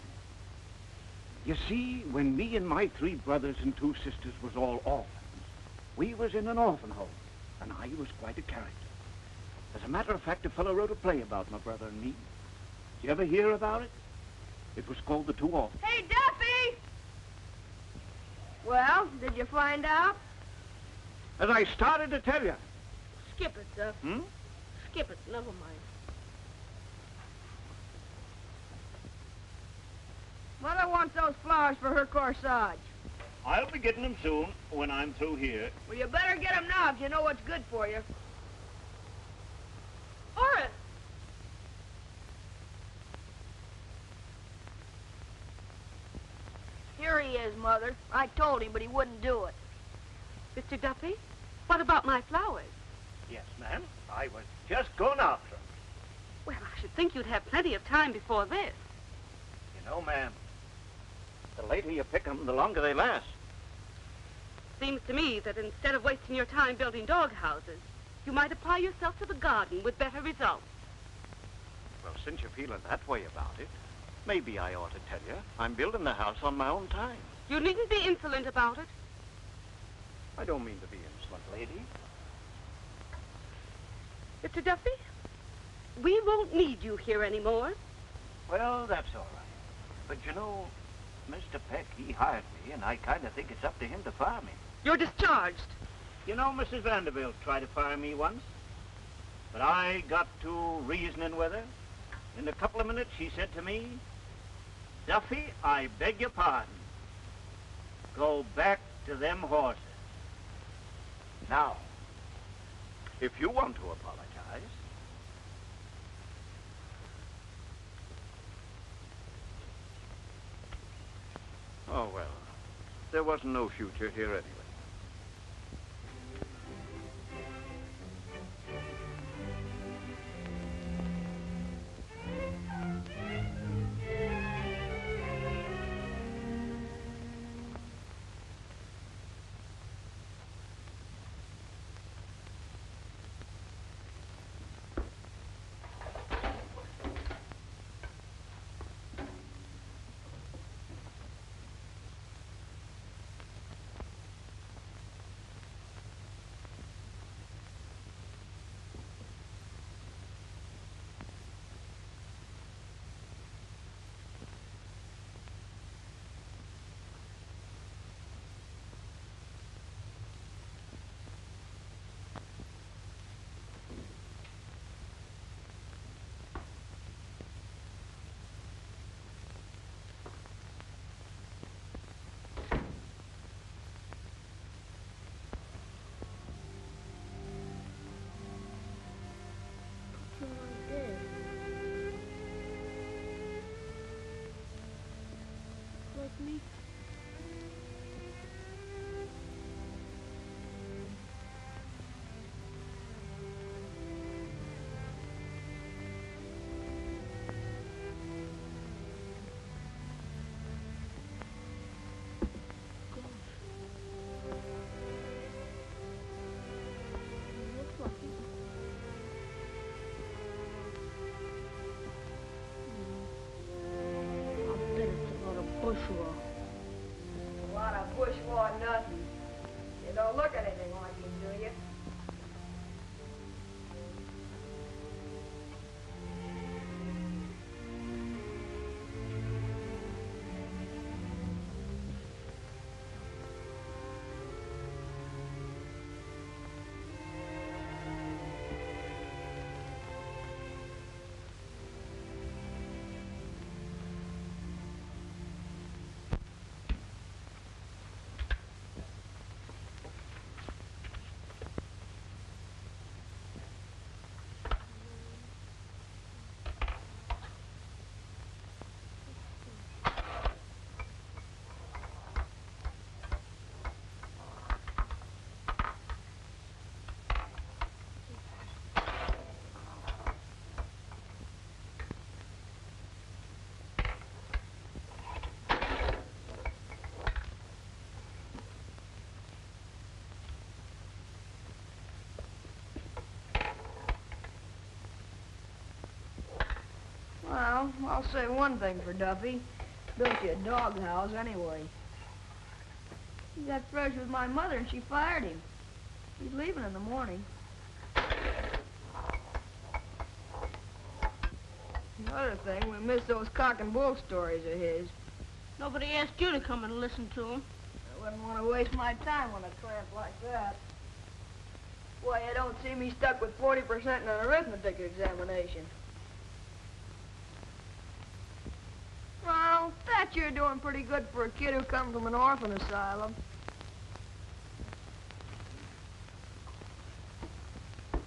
[SPEAKER 9] you. You see, when me and my 3 brothers and 2 sisters was all orphans, we was in an orphan home, and I was quite a character. As a matter of fact, a fellow wrote a play about my brother and me. Did you ever hear about it? It was called The 2 Orphans.
[SPEAKER 7] Hey, Duffy! Well, did you find out?
[SPEAKER 9] As I started to tell you.
[SPEAKER 2] Skip it, Duff.
[SPEAKER 9] Hmm?
[SPEAKER 2] Skip it, never mind.
[SPEAKER 7] Mother wants those flowers for her corsage.
[SPEAKER 9] I'll be getting them soon when I'm through here.
[SPEAKER 7] Well, you better get them now if you know what's good for you.
[SPEAKER 2] Horace!
[SPEAKER 7] Here he is, Mother. I told him, but he wouldn't do it.
[SPEAKER 8] Mr. Duffy, what about my flowers?
[SPEAKER 9] Yes, ma'am. I was just going after them.
[SPEAKER 8] Well, I should think you'd have plenty of time before this.
[SPEAKER 9] You know, ma'am, the later you pick them, the longer they last.
[SPEAKER 8] Seems to me that instead of wasting your time building dog houses, you might apply yourself to the garden with better results.
[SPEAKER 9] Well, since you're feeling that way about it, maybe I ought to tell you I'm building the house on my own time.
[SPEAKER 8] You needn't be insolent about it.
[SPEAKER 9] I don't mean to be insolent, lady.
[SPEAKER 8] Mr. Duffy, we won't need you here anymore.
[SPEAKER 9] Well, that's all right. But you know, Mr. Peck, he hired me, and I kind of think it's up to him to fire me.
[SPEAKER 8] You're discharged.
[SPEAKER 9] You know, Mrs. Vanderbilt tried to fire me once, but I got to reasoning with her. In a couple of minutes, she said to me, Duffy, I beg your pardon. Go back to them horses. Now, if you want to apologize. Oh, well, there wasn't no future here anyway.
[SPEAKER 11] unusual.
[SPEAKER 7] A lot of bourgeois nothing. You don't look anything like him, do you? Well, I'll say one thing for Duffy. Built you a doghouse anyway. He got fresh with my mother and she fired him. He's leaving in the morning. Another thing, we miss those cock and bull stories of his.
[SPEAKER 2] Nobody asked you to come and listen to him.
[SPEAKER 7] I wouldn't want to waste my time on a tramp like that. Why, you don't see me stuck with 40% in an arithmetic examination. Well, that you're doing pretty good for a kid who come from an orphan asylum.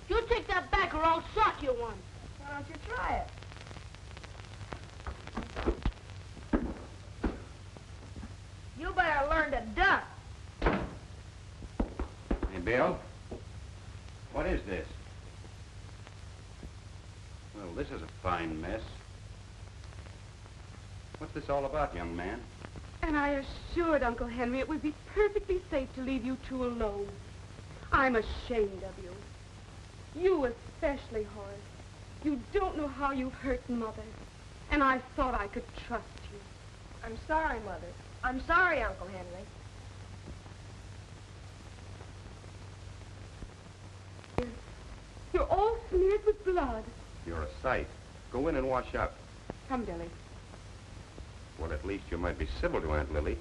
[SPEAKER 2] You take that back or I'll sock you one.
[SPEAKER 7] Why don't you try it? You better learn to duck.
[SPEAKER 1] Hey, Bill. What is this? Well, this is a fine mess. What's this all about, young man?
[SPEAKER 8] And I assured Uncle Henry it would be perfectly safe to leave you two alone. I'm ashamed of you. You especially, Horace. You don't know how you've hurt Mother. And I thought I could trust you.
[SPEAKER 7] I'm sorry, Mother. I'm sorry, Uncle Henry.
[SPEAKER 8] You're all smeared with blood.
[SPEAKER 1] You're a sight. Go in and wash up.
[SPEAKER 8] Come, Billy.
[SPEAKER 1] Well, at least you might be civil to Aunt Lily.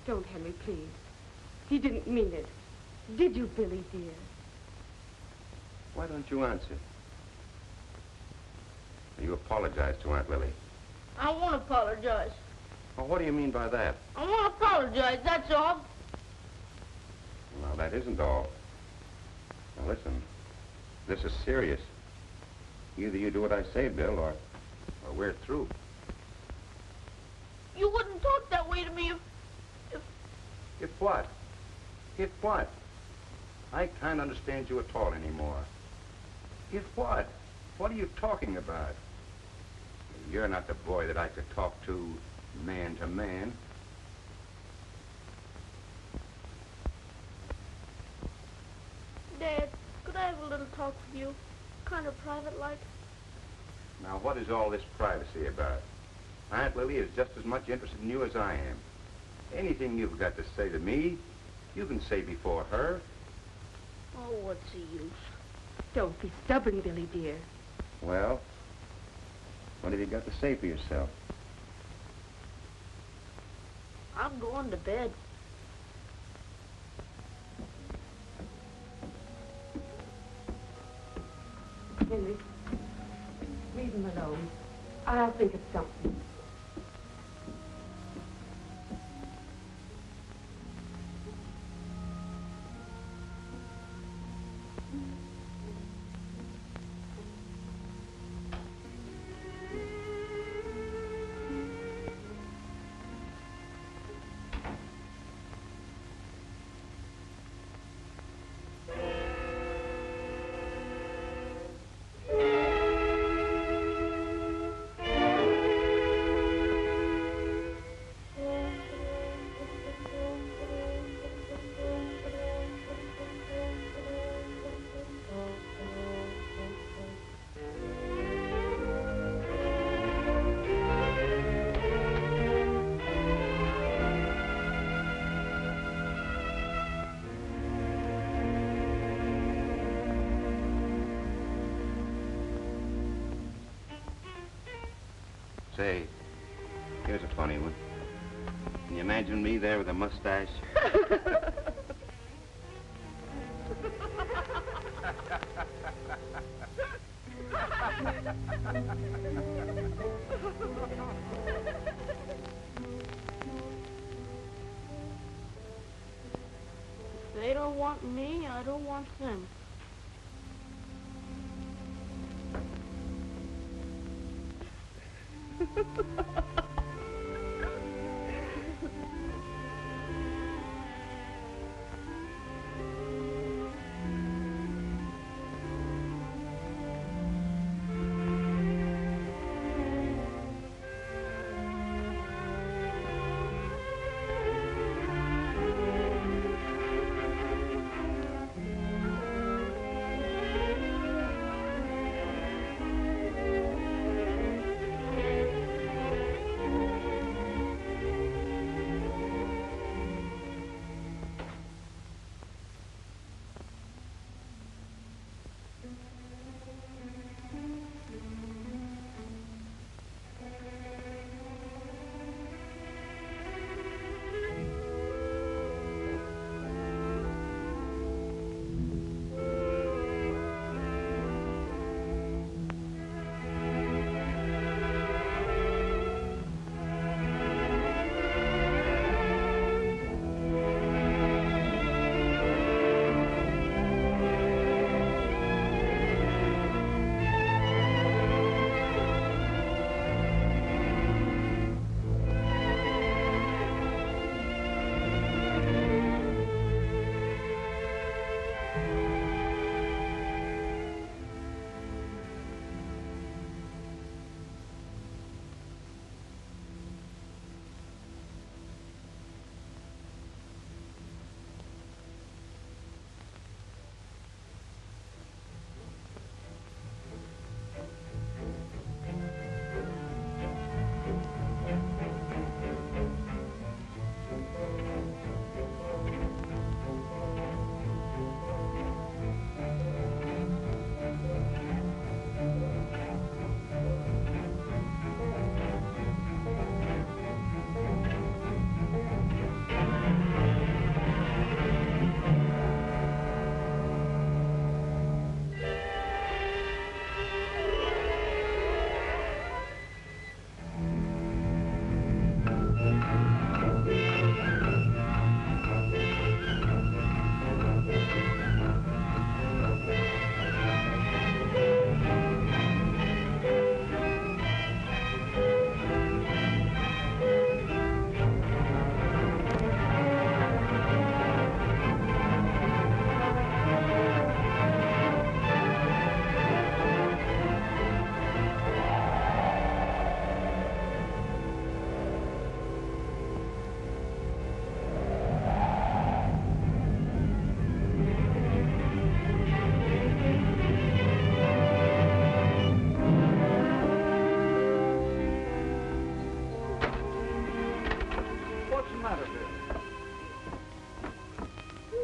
[SPEAKER 8] Don't, Henry, please. He didn't mean it. Did you, Billy, dear?
[SPEAKER 1] Why don't you answer? You apologize to Aunt Lily.
[SPEAKER 2] I won't apologize.
[SPEAKER 1] Well, what do you mean by that?
[SPEAKER 2] I won't apologize, that's all.
[SPEAKER 1] Well, that isn't all. Now, listen. This is serious. Either you do what I say, Bill, or we're through.
[SPEAKER 2] You wouldn't talk that way to me if...
[SPEAKER 1] If what? If what? I can't understand you at all anymore. If what? What are you talking about? You're not the boy that I could talk to man.
[SPEAKER 2] Dad, could I have a little talk with you? Kind of private-like?
[SPEAKER 1] Now, what is all this privacy about? Aunt Lily is just as much interested in you as I am. Anything you've got to say to me, you can say before her.
[SPEAKER 2] Oh, what's the use?
[SPEAKER 8] Don't be stubborn, Billy, dear.
[SPEAKER 1] Well, what have you got to say for yourself?
[SPEAKER 2] I'm going to bed.
[SPEAKER 8] Henry, leave him alone. I'll think of something.
[SPEAKER 1] Say, here's a funny one. Can you imagine me there with a mustache?
[SPEAKER 2] If they don't want me, I don't want them.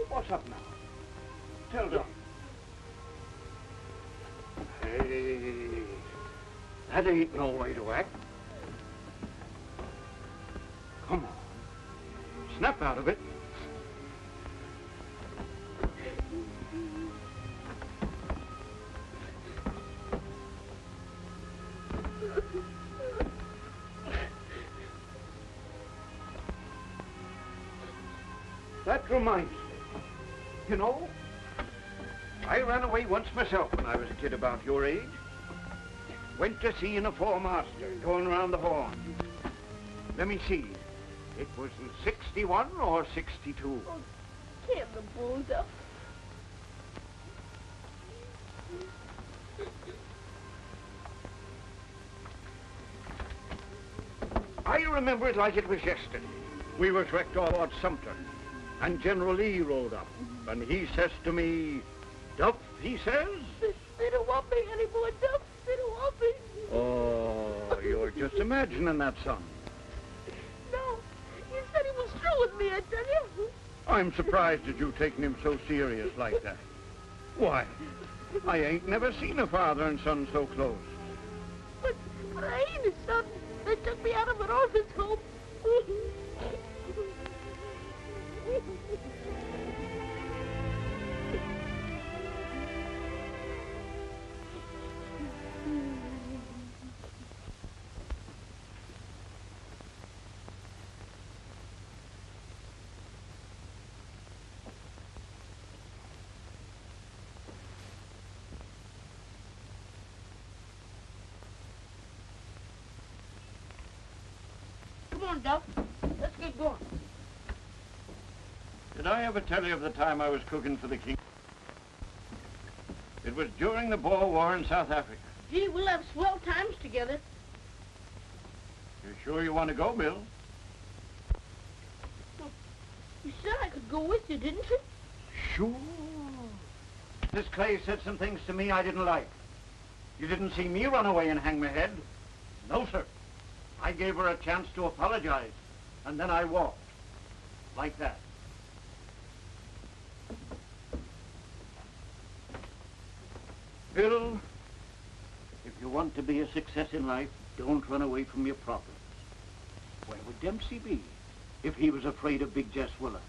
[SPEAKER 3] What's up now? Tell Donn. Hey, that ain't no way to act. Come on. Snap out of it. That reminds me. You know, I ran away once myself when I was a kid about your age. Went to see a four-master going around the horn. Let me see. It was in 61 or 62.
[SPEAKER 2] Oh, damn the bulldozer.
[SPEAKER 3] I remember it like it was yesterday. We were wrecked toward Sumter, and General Lee rode up, and he says to me, "Duff," he says.
[SPEAKER 2] They don't want me anymore, Duff. They don't want me.
[SPEAKER 3] Oh, you're just imagining that, son.
[SPEAKER 2] No, he said he was through with me, I tell you.
[SPEAKER 3] I'm surprised at you taking him so serious like that. Why, I ain't never seen a father and son so close.
[SPEAKER 2] But I ain't his son. They knows it's hope. Come on, Duff. Let's get going.
[SPEAKER 9] Did I ever tell you of the time I was cooking for the king? It was during the Boer War in South Africa.
[SPEAKER 2] Gee, we'll have swell times together.
[SPEAKER 9] You sure you want to go, Bill?
[SPEAKER 2] Well, you said I could go with you, didn't you?
[SPEAKER 9] Sure. Miss Clay said some things to me I didn't like. You didn't see me run away and hang my head. No, sir. I gave her a chance to apologize, and then I walked. Like that. Bill, if you want to be a success in life, don't run away from your problems. Where would Dempsey be if he was afraid of Big Jess Willer?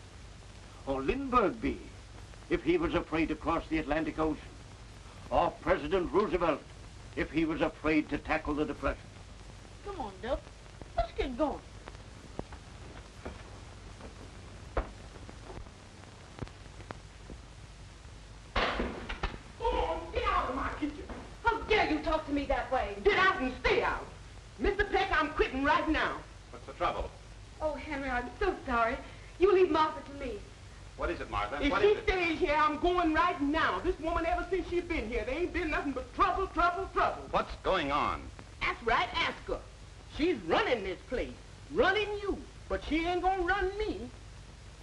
[SPEAKER 9] Or Lindbergh be if he was afraid to cross the Atlantic Ocean? Or President Roosevelt if he was afraid to tackle the Depression?
[SPEAKER 2] Come on, Duff. Let's get going.
[SPEAKER 11] Oh, get out of my kitchen.
[SPEAKER 8] How dare you talk to me that way?
[SPEAKER 11] Get out and stay out. Mr. Peck, I'm quitting right now.
[SPEAKER 1] What's the trouble?
[SPEAKER 8] Oh, Henry, I'm so sorry. You leave Martha to me.
[SPEAKER 1] What is it, Martha?
[SPEAKER 11] If
[SPEAKER 1] What
[SPEAKER 11] she
[SPEAKER 1] is it?
[SPEAKER 11] stays here, I'm going right now. This woman, ever since she's been here, there ain't been nothing but trouble, trouble, trouble.
[SPEAKER 1] What's going on?
[SPEAKER 11] That's right, ask her. She's running this place, running you, but she ain't gonna run me.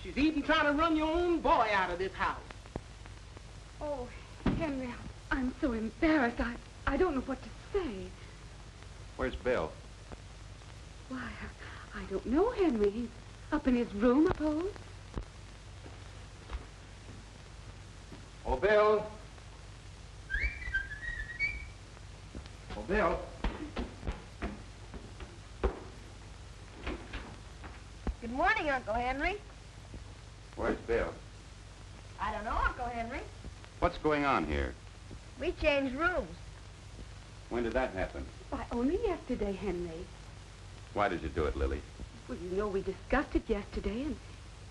[SPEAKER 11] She's even trying to run your own boy out of this house.
[SPEAKER 8] Oh, Henry, I'm so embarrassed. I don't know what to say.
[SPEAKER 1] Where's Bill?
[SPEAKER 8] Why, I don't know, Henry. He's up in his room, I suppose.
[SPEAKER 1] Oh, Bill. Oh, Bill.
[SPEAKER 7] Good morning, Uncle Henry.
[SPEAKER 1] Where's Bill?
[SPEAKER 7] I don't know, Uncle Henry.
[SPEAKER 1] What's going on here?
[SPEAKER 7] We changed rooms.
[SPEAKER 1] When did that happen?
[SPEAKER 8] Why, only yesterday, Henry.
[SPEAKER 1] Why did you do it, Lily?
[SPEAKER 8] Well, you know, we discussed it yesterday, and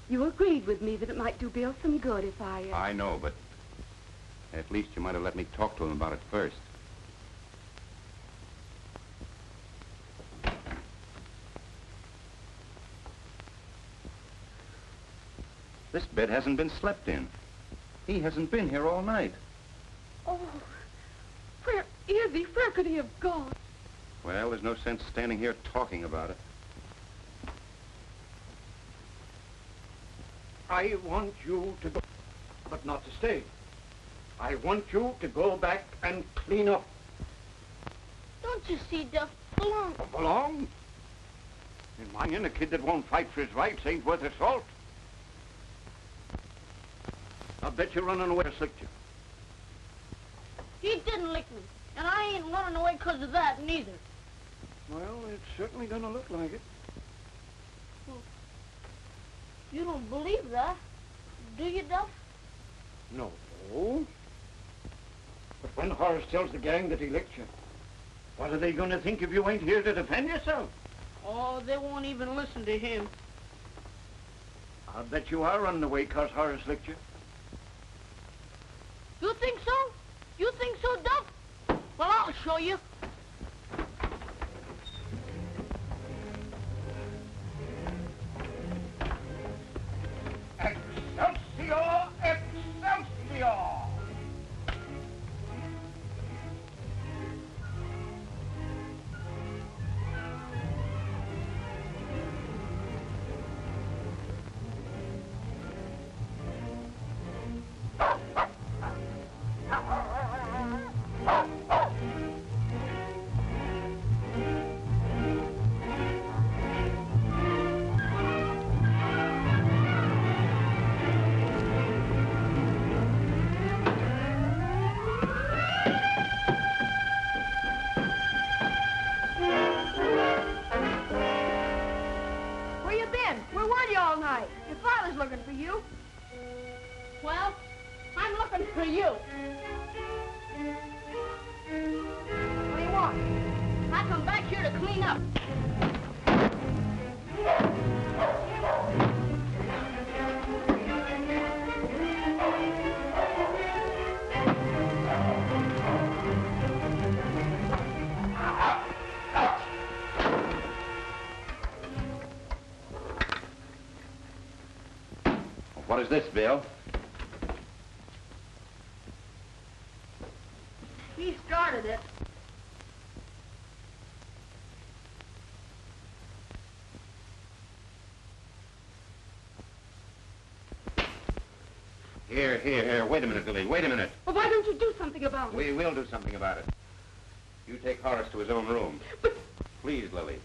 [SPEAKER 8] you agreed with me that it might do Bill some good if I...
[SPEAKER 1] I know, but at least you might have let me talk to him about it first. This bed hasn't been slept in. He hasn't been here all night.
[SPEAKER 8] Oh, where is he? Where could he have gone?
[SPEAKER 1] Well, there's no sense standing here talking about it.
[SPEAKER 9] I want you to go, but not to stay. I want you to go back and clean up.
[SPEAKER 2] Don't you see, Duff? Belong.
[SPEAKER 9] Belong? In my inn, a kid that won't fight for his rights ain't worth a salt. I bet you're running away to slick you.
[SPEAKER 2] He didn't lick me, and I ain't running away because of that, neither.
[SPEAKER 9] Well, it's certainly gonna look like it.
[SPEAKER 2] You don't believe that, do you, Duff?
[SPEAKER 9] No. But when Horace tells the gang that he licked you, what are they gonna think if you ain't here to defend yourself?
[SPEAKER 2] Oh, they won't even listen to him.
[SPEAKER 9] I'll bet you are running away 'cause Horace licked you.
[SPEAKER 2] You think so? You think so, Duff? Well, I'll show you.
[SPEAKER 9] Excelsior! Excelsior!
[SPEAKER 7] You?
[SPEAKER 2] Well, I'm looking for you.
[SPEAKER 7] What do you want?
[SPEAKER 2] I come back here to clean up.
[SPEAKER 5] What is this, Bill?
[SPEAKER 2] He started it.
[SPEAKER 5] Here. Wait a minute, Lily. Wait a minute.
[SPEAKER 8] Well, why don't you do something about it?
[SPEAKER 5] We will do something about it. You take Horace to his own room.
[SPEAKER 8] But...
[SPEAKER 5] Please, Lily.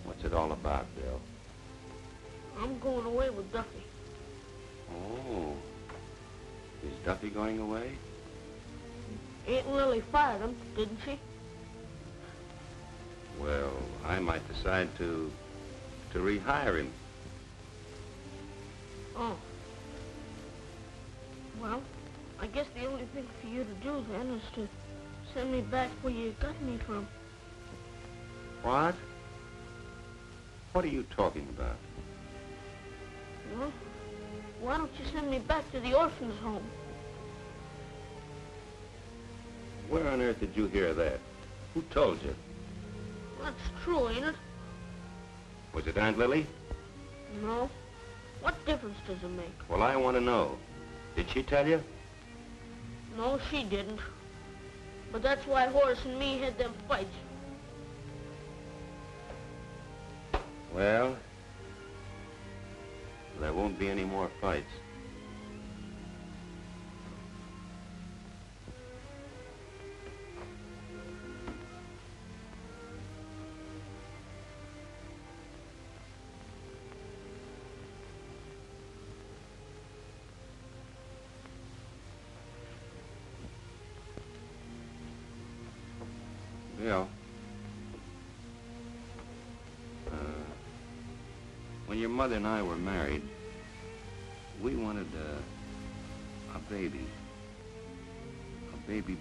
[SPEAKER 5] What's it all about, Bill?
[SPEAKER 2] I'm going away with Duffy.
[SPEAKER 5] Oh. Is Duffy going away?
[SPEAKER 2] Aunt Lily fired him, didn't she?
[SPEAKER 5] Well, I might decide to rehire him.
[SPEAKER 2] Oh. Well, I guess the only thing for you to do then is to send me back where you got me from.
[SPEAKER 5] What? What are you talking about?
[SPEAKER 2] Well, why don't you send me back to the orphan's home?
[SPEAKER 5] Where on earth did you hear that? Who told you?
[SPEAKER 2] That's true, ain't it?
[SPEAKER 5] Was it Aunt Lily?
[SPEAKER 2] No. What difference does it make?
[SPEAKER 5] Well, I want to know. Did she tell you?
[SPEAKER 2] No, she didn't. But that's why Horace and me had them fights.
[SPEAKER 5] Well, there won't be any more fights. Bill. When your mother and I were married, we wanted a baby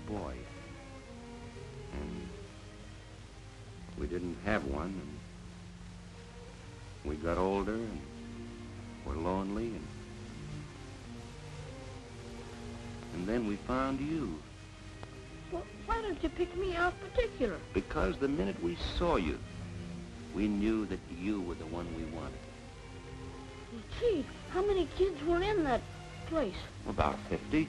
[SPEAKER 5] boy. And we didn't have one, and we got older and were lonely, and then we found you.
[SPEAKER 2] Well, why don't you pick me out particular?
[SPEAKER 5] Because the minute we saw you, we knew that you were the one we wanted.
[SPEAKER 2] Gee, how many kids were in that place?
[SPEAKER 5] About 50.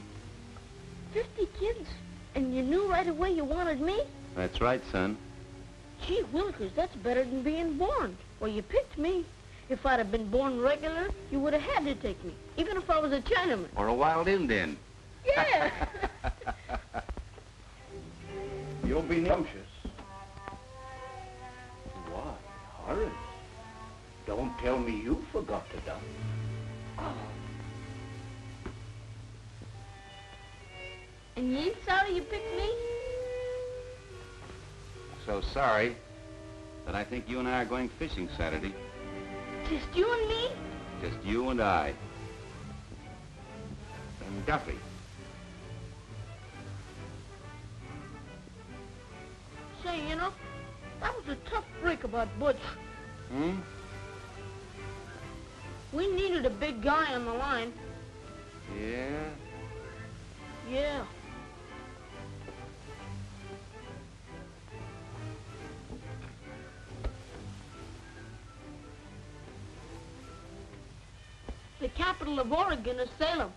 [SPEAKER 2] 50 kids? And you knew right away you wanted me?
[SPEAKER 5] That's right, son.
[SPEAKER 2] Gee willikers, that's better than being born. Well, you picked me. If I'd have been born regular, you would have had to take me, even if I was a Chinaman.
[SPEAKER 5] Or a wild Indian.
[SPEAKER 2] Yeah.
[SPEAKER 12] You'll be numptious. Why, Horace? Don't tell me you forgot to dump.
[SPEAKER 2] Oh. And you ain't sorry you picked me?
[SPEAKER 5] So sorry that I think you and I are going fishing Saturday.
[SPEAKER 2] Just you and me?
[SPEAKER 5] Just you and I. And Duffy.
[SPEAKER 2] Say, you know, that was a tough break about Butch.
[SPEAKER 5] Hmm?
[SPEAKER 2] We needed a big guy on the line.
[SPEAKER 5] Yeah?
[SPEAKER 2] Yeah. The capital of Oregon is Salem.